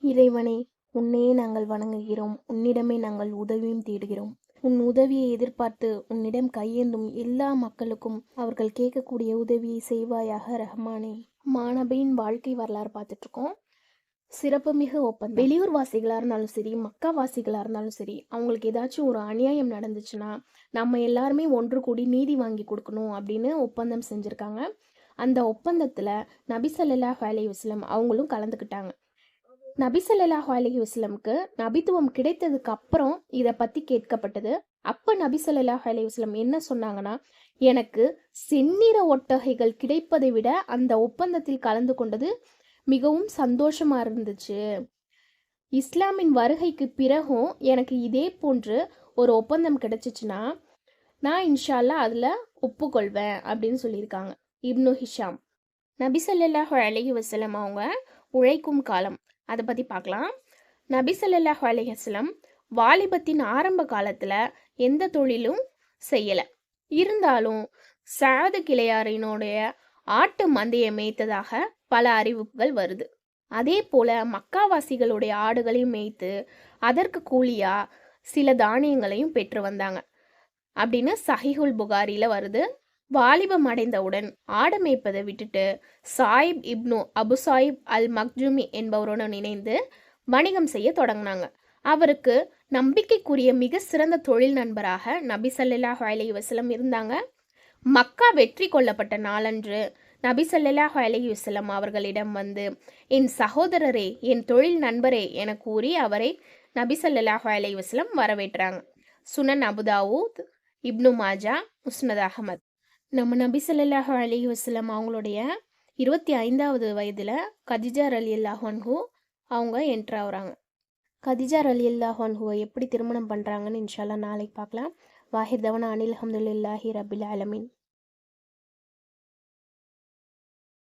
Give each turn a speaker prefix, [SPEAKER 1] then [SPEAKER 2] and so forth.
[SPEAKER 1] இறைவனே, உன்னையே நாங்கள் வணங்குகிறோம். உன்னிடமே நாங்கள் உதவியும் தேடுகிறோம். உன் உதவியை எதிர்பார்த்து உன்னிடம் கையேந்தும் எல்லா மக்களுக்கும் அவர்கள் கேட்கக்கூடிய உதவியை செய்வாயாக ரஹ்மானே. மாணபியின் வாழ்க்கை வரலாறு பார்த்துட்டு இருக்கோம். சிறப்புமிகு ஒப்பந்தம். வெளியூர் வாசிகளாக இருந்தாலும் சரி, மக்கா வாசிகளாக இருந்தாலும் சரி, அவங்களுக்கு ஏதாச்சும் ஒரு அநியாயம் நடந்துச்சுன்னா நம்ம எல்லாருமே ஒன்று கூடி நீதி வாங்கி கொடுக்கணும் அப்படின்னு ஒப்பந்தம் செஞ்சுருக்காங்க. அந்த ஒப்பந்தத்தில் நபி ஸல்லல்லாஹு அலைஹி வஸல்லம் அவங்களும் கலந்துக்கிட்டாங்க. நபி ஸல்லல்லாஹு அலைஹி வஸல்லம்க்கு நபித்துவம் கிடைத்ததுக்கு அப்புறம் இதை பற்றி கேட்கப்பட்டது. அப்போ நபி ஸல்லல்லாஹு அலைஹி வஸல்லம் என்ன சொன்னாங்கன்னா, எனக்கு செந்நிற ஒட்டகைகள் கிடைப்பதை விட அந்த ஒப்பந்தத்தில் கலந்து கொண்டது மிகவும் சந்தோஷமா இருந்துச்சு. இஸ்லாமின் வருகைக்கு பிறகும் எனக்கு இதே போன்று ஒரு ஒப்பந்தம் கிடைச்சிச்சுன்னா நான் இன்ஷா அல்லாஹ் அதில் ஒப்புக்கொள்வேன் அப்படின்னு சொல்லியிருக்காங்க இப்னு ஹிஷாம். நபி ஸல்லல்லாஹு அலைஹி வஸல்லம் அவங்க உழைக்கும் காலம் அதை பற்றி பார்க்கலாம். நபி ஸல்லல்லாஹு அலைஹி வஸல்லம் வாலிபத்தின் ஆரம்ப காலத்தில் எந்த தொழிலும் செய்யலை. இருந்தாலும் சாது கிளையாரினுடைய ஆட்டு மந்தையை மேய்த்ததாக பல அறிவிப்புகள் வருது. அதே போல மக்காவாசிகளுடைய ஆடுகளையும் மேய்த்து அதற்கு கூலியா சில தானியங்களையும் பெற்று வந்தாங்க அப்படின்னு சஹீஹுல் புகாரியில் வருது. வாலிபம் அடைந்தவுடன் ஆடு மேய்ப்பதை விட்டுட்டு சாயிப் இப்னு அபு சாயிப் அல் மக்ஜூமி என்பவருடன் இணைந்து வணிகம் செய்ய தொடங்கினாங்க. அவருக்கு நம்பிக்கைக்குரிய மிக சிறந்த தொழில் நண்பராக நபி ஸல்லல்லாஹு அலைஹி வஸல்லம் இருந்தாங்க. மக்கா வெற்றி கொள்ளப்பட்ட நாளன்று நபி ஸல்லல்லாஹு அலைஹி வஸல்லம் அவர்களிடம் வந்து, என் சகோதரரே, என் தொழில் நண்பரே என கூறி அவரை நபி ஸல்லல்லாஹு அலைஹி வஸல்லம் வரவேற்றாங்க. சுனன் அபுதாவூத், இப்னு மாஜா, முஸ்னத் அஹமத். நம்ம நபி ஸல்லல்லாஹு அலைஹி வஸல்லம் அவங்களுடைய 25வது வயதில் கதிஜா ரலியல்லாஹு அன்ஹு அவங்க என்ட்ரு ஆகுறாங்க. கதிஜா ரலியல்லாஹு அன்ஹுவை எப்படி திருமணம் பண்ணுறாங்கன்னு இன்ஷா அல்லாஹ் நாளைக்கு பார்க்கலாம். வாஹிர் தவனா அனில் அல்ஹம்துலில்லாஹி ரபில் ஆலமீன்.